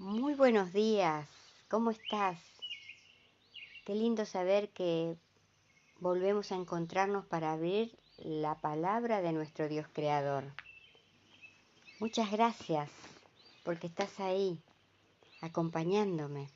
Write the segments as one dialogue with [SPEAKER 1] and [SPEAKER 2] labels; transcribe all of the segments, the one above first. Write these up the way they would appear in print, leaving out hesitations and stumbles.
[SPEAKER 1] Muy buenos días, ¿cómo estás? Qué lindo saber que volvemos a encontrarnos para abrir la palabra de nuestro Dios Creador. Muchas gracias porque estás ahí, acompañándome.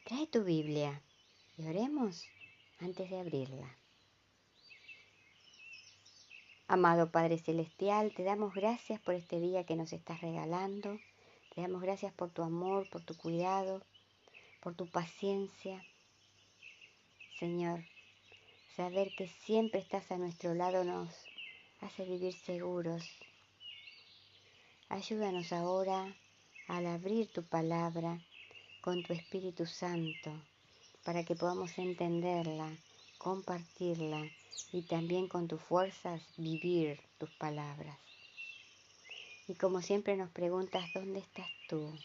[SPEAKER 1] Trae tu Biblia y oremos antes de abrirla. Amado Padre Celestial, te damos gracias por este día que nos estás regalando. Te damos gracias por tu amor, por tu cuidado, por tu paciencia. Señor, saber que siempre estás a nuestro lado nos hace vivir seguros. Ayúdanos ahora al abrir tu palabra con tu Espíritu Santo para que podamos entenderla, compartirla y también con tus fuerzas vivir tus palabras. Y como siempre nos preguntas, ¿dónde estás tú?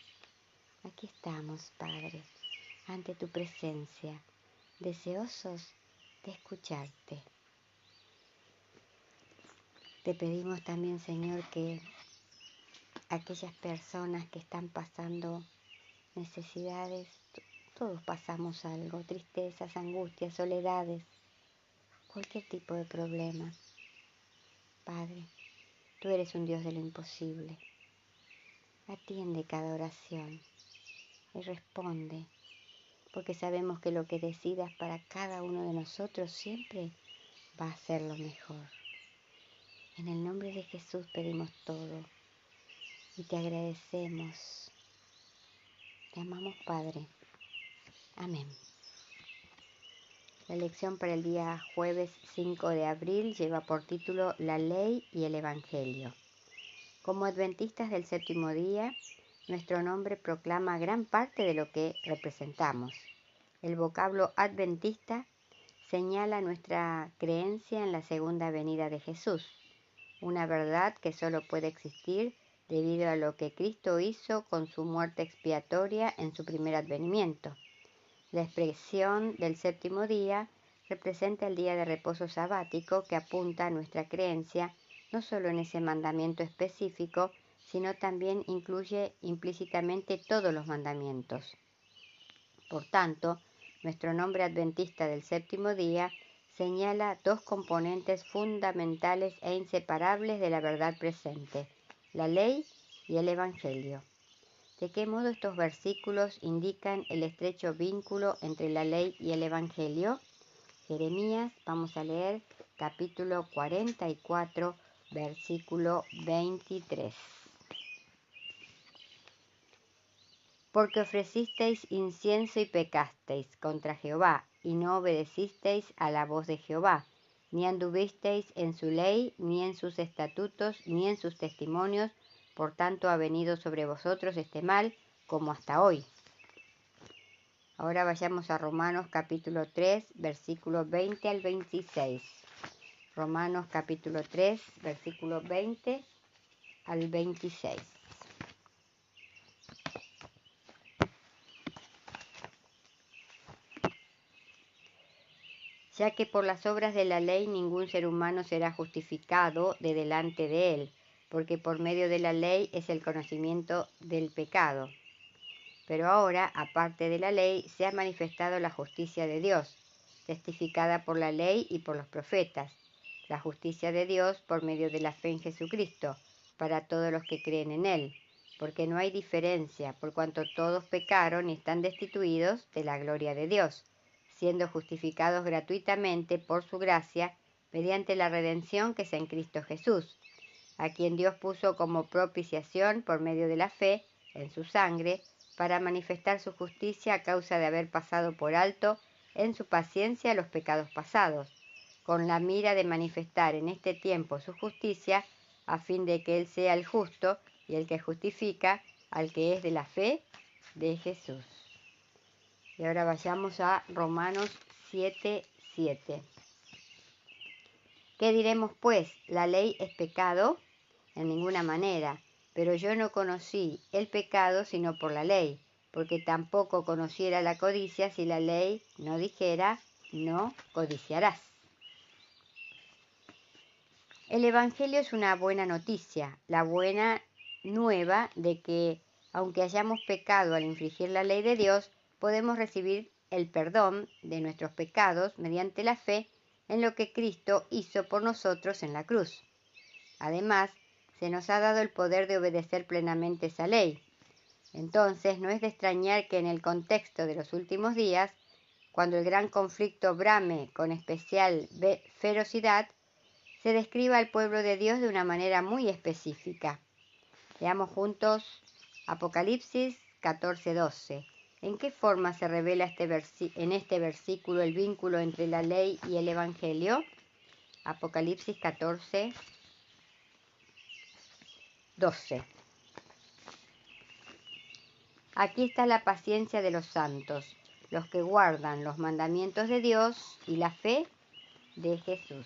[SPEAKER 1] Aquí estamos, Padre, ante tu presencia, deseosos de escucharte. Te pedimos también, Señor, que aquellas personas que están pasando necesidades, todos pasamos algo, tristezas, angustias, soledades, cualquier tipo de problema. Padre, tú eres un Dios de lo imposible. Atiende cada oración y responde, porque sabemos que lo que decidas para cada uno de nosotros siempre va a ser lo mejor. En el nombre de Jesús pedimos todo y te agradecemos. Te amamos, Padre. Amén. La lección para el día jueves 5 de abril lleva por título La Ley y el Evangelio. Como adventistas del séptimo día, nuestro nombre proclama gran parte de lo que representamos. El vocablo adventista señala nuestra creencia en la segunda venida de Jesús, una verdad que solo puede existir debido a lo que Cristo hizo con su muerte expiatoria en su primer advenimiento. La expresión del séptimo día representa el día de reposo sabático que apunta a nuestra creencia no solo en ese mandamiento específico, sino también incluye implícitamente todos los mandamientos. Por tanto, nuestro nombre adventista del séptimo día señala dos componentes fundamentales e inseparables de la verdad presente, la ley y el Evangelio. ¿De qué modo estos versículos indican el estrecho vínculo entre la ley y el Evangelio? Jeremías, vamos a leer capítulo 44, versículo 23. Porque ofrecisteis incienso y pecasteis contra Jehová, y no obedecisteis a la voz de Jehová, ni anduvisteis en su ley, ni en sus estatutos, ni en sus testimonios, por tanto ha venido sobre vosotros este mal, como hasta hoy. Ahora vayamos a Romanos capítulo 3, versículo 20 al 26. Romanos capítulo 3, versículo 20 al 26. Ya que por las obras de la ley ningún ser humano será justificado de delante de él, porque por medio de la ley es el conocimiento del pecado. Pero ahora, aparte de la ley, se ha manifestado la justicia de Dios, testificada por la ley y por los profetas, la justicia de Dios por medio de la fe en Jesucristo, para todos los que creen en Él, porque no hay diferencia, por cuanto todos pecaron y están destituidos de la gloria de Dios, siendo justificados gratuitamente por su gracia, mediante la redención que es en Cristo Jesús, a quien Dios puso como propiciación por medio de la fe en su sangre, para manifestar su justicia a causa de haber pasado por alto en su paciencia los pecados pasados, con la mira de manifestar en este tiempo su justicia, a fin de que Él sea el justo y el que justifica al que es de la fe de Jesús. Y ahora vayamos a Romanos 7:7. ¿Qué diremos pues? ¿La ley es pecado? En ninguna manera. Pero yo no conocí el pecado sino por la ley, porque tampoco conociera la codicia si la ley no dijera, no codiciarás. El Evangelio es una buena noticia, la buena nueva de que Aunque hayamos pecado al infringir la ley de Dios, podemos recibir el perdón de nuestros pecados mediante la fe en lo que Cristo hizo por nosotros en la cruz. Además, se nos ha dado el poder de obedecer plenamente esa ley. Entonces, no es de extrañar que en el contexto de los últimos días, cuando el gran conflicto brame con especial ferocidad, se describa al pueblo de Dios de una manera muy específica. Leamos juntos Apocalipsis 14:12. ¿En qué forma se revela en este versículo el vínculo entre la ley y el Evangelio? Apocalipsis 14:12. Aquí está la paciencia de los santos, los que guardan los mandamientos de Dios y la fe de Jesús.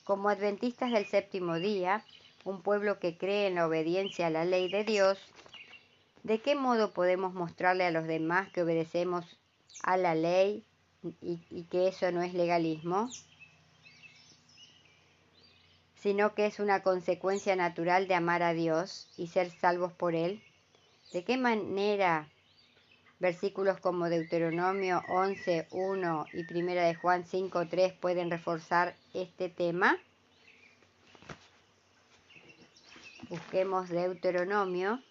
[SPEAKER 1] Como adventistas del séptimo día, un pueblo que cree en la obediencia a la ley de Dios, ¿de qué modo podemos mostrarle a los demás que obedecemos a la ley y que eso no es legalismo, sino que es una consecuencia natural de amar a Dios y ser salvos por Él? ¿De qué manera versículos como Deuteronomio 11:1 y 1 de Juan 5:3 pueden reforzar este tema? Busquemos Deuteronomio,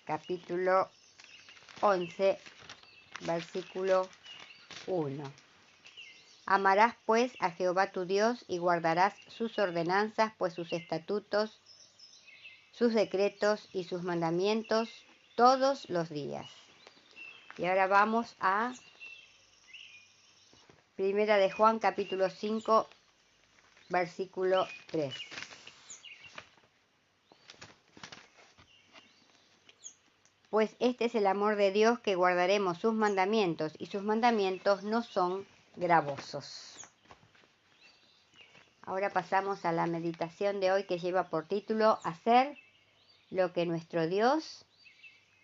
[SPEAKER 1] capítulo 11, versículo 1. Amarás pues a Jehová tu Dios y guardarás sus ordenanzas, pues sus estatutos, sus decretos y sus mandamientos todos los días. Y ahora vamos a 1 de Juan capítulo 5, versículo 3. Pues este es el amor de Dios, que guardaremos sus mandamientos, y sus mandamientos no son gravosos. Ahora pasamos a la meditación de hoy, que lleva por título Hacer lo que nuestro Dios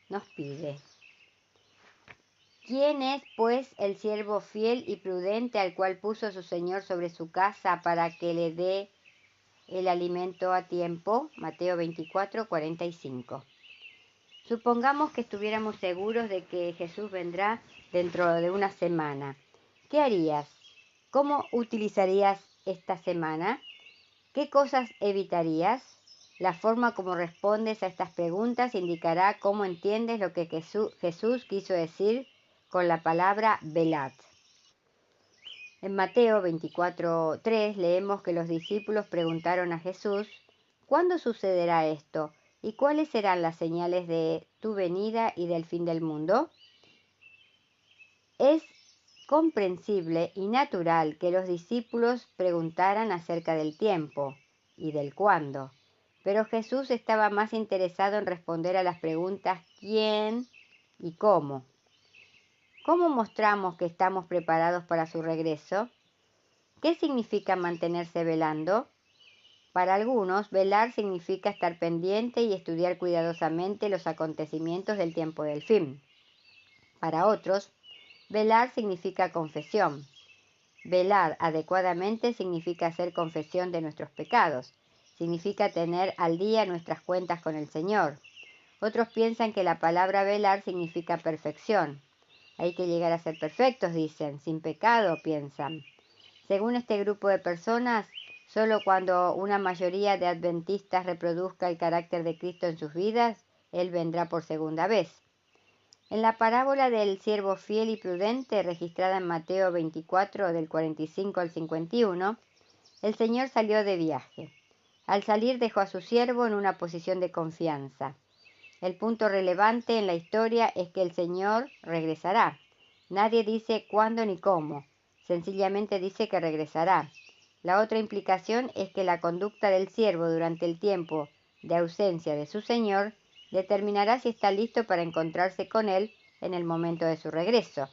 [SPEAKER 1] nos pide. ¿Quién es, pues, el siervo fiel y prudente al cual puso su Señor sobre su casa para que le dé el alimento a tiempo? Mateo 24:45. Supongamos que estuviéramos seguros de que Jesús vendrá dentro de una semana. ¿Qué harías? ¿Cómo utilizarías esta semana? ¿Qué cosas evitarías? La forma como respondes a estas preguntas indicará cómo entiendes lo que Jesús quiso decir con la palabra velad. En Mateo 24:3 leemos que los discípulos preguntaron a Jesús: ¿cuándo sucederá esto? ¿Y cuáles serán las señales de tu venida y del fin del mundo? Es comprensible y natural que los discípulos preguntaran acerca del tiempo y del cuándo, pero Jesús estaba más interesado en responder a las preguntas ¿quién y cómo? ¿Cómo mostramos que estamos preparados para su regreso? ¿Qué significa mantenerse velando? Para algunos, velar significa estar pendiente y estudiar cuidadosamente los acontecimientos del tiempo del fin. Para otros, velar significa confesión. Velar adecuadamente significa hacer confesión de nuestros pecados. Significa tener al día nuestras cuentas con el Señor. Otros piensan que la palabra velar significa perfección. Hay que llegar a ser perfectos, dicen, sin pecado, piensan. Según este grupo de personas, solo cuando una mayoría de adventistas reproduzca el carácter de Cristo en sus vidas, Él vendrá por segunda vez. En la parábola del siervo fiel y prudente, registrada en Mateo 24, del 45 al 51, el Señor salió de viaje. Al salir dejó a su siervo en una posición de confianza. El punto relevante en la historia es que el Señor regresará. Nadie dice cuándo ni cómo, sencillamente dice que regresará. La otra implicación es que la conducta del siervo durante el tiempo de ausencia de su Señor determinará si está listo para encontrarse con Él en el momento de su regreso.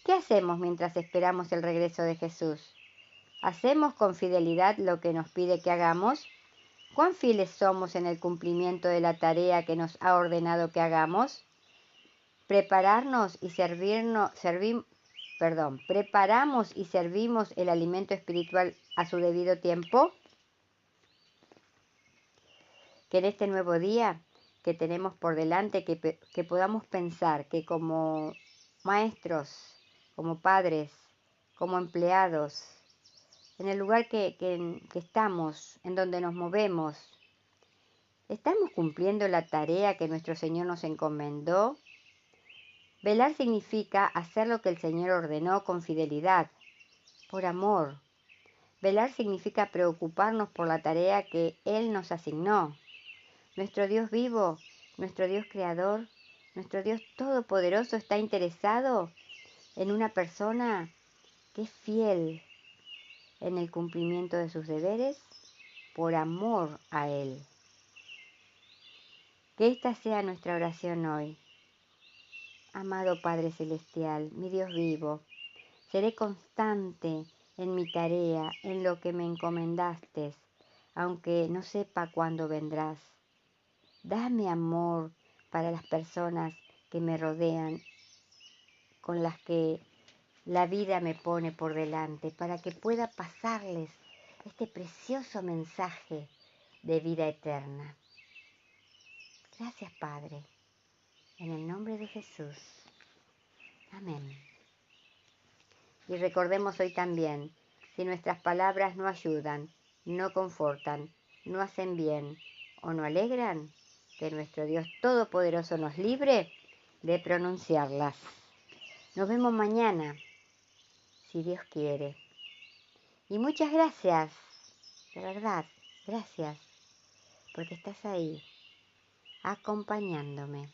[SPEAKER 1] ¿Qué hacemos mientras esperamos el regreso de Jesús? ¿Hacemos con fidelidad lo que nos pide que hagamos? ¿Cuán fieles somos en el cumplimiento de la tarea que nos ha ordenado que hagamos? Prepararnos y preparamos y servimos el alimento espiritual a su debido tiempo. Que en este nuevo día que tenemos por delante, que podamos pensar que como maestros, como padres, como empleados, en el lugar que estamos, en donde nos movemos, ¿estamos cumpliendo la tarea que nuestro Señor nos encomendó? Velar significa hacer lo que el Señor ordenó con fidelidad, por amor. Velar significa preocuparnos por la tarea que Él nos asignó. Nuestro Dios vivo, nuestro Dios creador, nuestro Dios todopoderoso está interesado en una persona que es fiel en el cumplimiento de sus deberes por amor a Él. Que esta sea nuestra oración hoy. Amado Padre Celestial, mi Dios vivo, seré constante en mi tarea, en lo que me encomendaste, aunque no sepa cuándo vendrás. Dame amor para las personas que me rodean, con las que la vida me pone por delante, para que pueda pasarles este precioso mensaje de vida eterna. Gracias, Padre, en el nombre de Jesús. Amén. Y recordemos hoy también, si nuestras palabras no ayudan, no confortan, no hacen bien o no alegran, que nuestro Dios Todopoderoso nos libre de pronunciarlas. Nos vemos mañana, si Dios quiere. Y muchas gracias, de verdad, gracias, porque estás ahí, acompañándome.